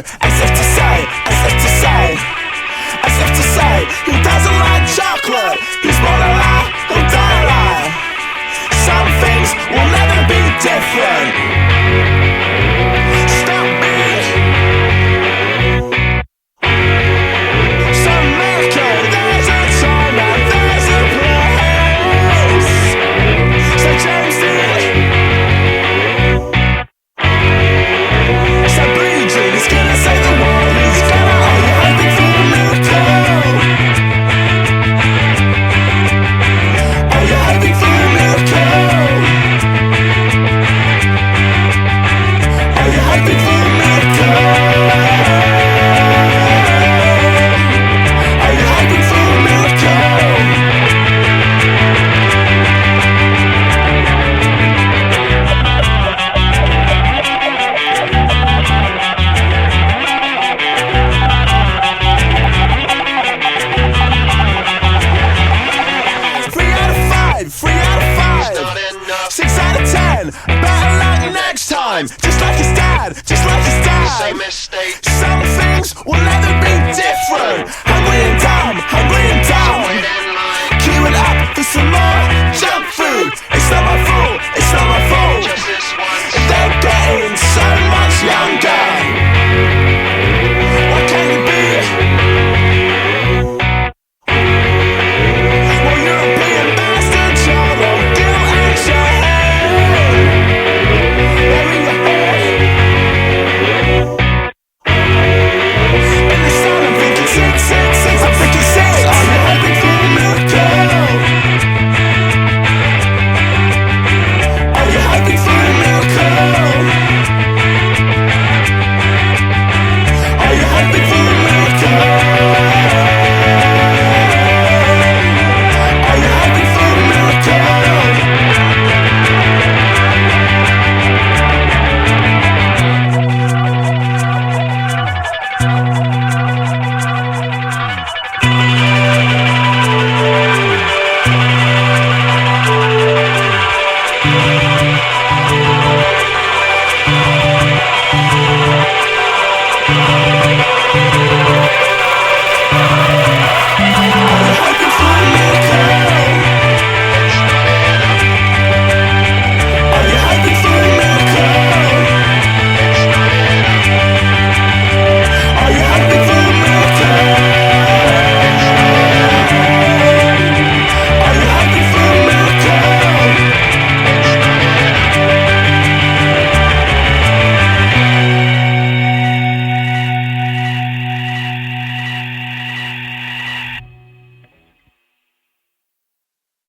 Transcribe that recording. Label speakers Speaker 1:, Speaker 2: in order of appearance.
Speaker 1: as if to say, as if to say, as if to say, who doesn't like chocolate? Who's born a lie? Who'll die a lie? Some things will never be different. Stop me. Some maker, there's a time and there's a place. So James did. So Blue Dream is gonna save the world. He's gonna, are you hoping for a miracle? Are you hoping for a miracle? Are you hoping for a miracle? Are you hoping for a miracle? Three out of five, 6 out of 10. Better luck next time. Just like his dad, just like his dad.
Speaker 2: Same mistake.
Speaker 1: Some things will never be different.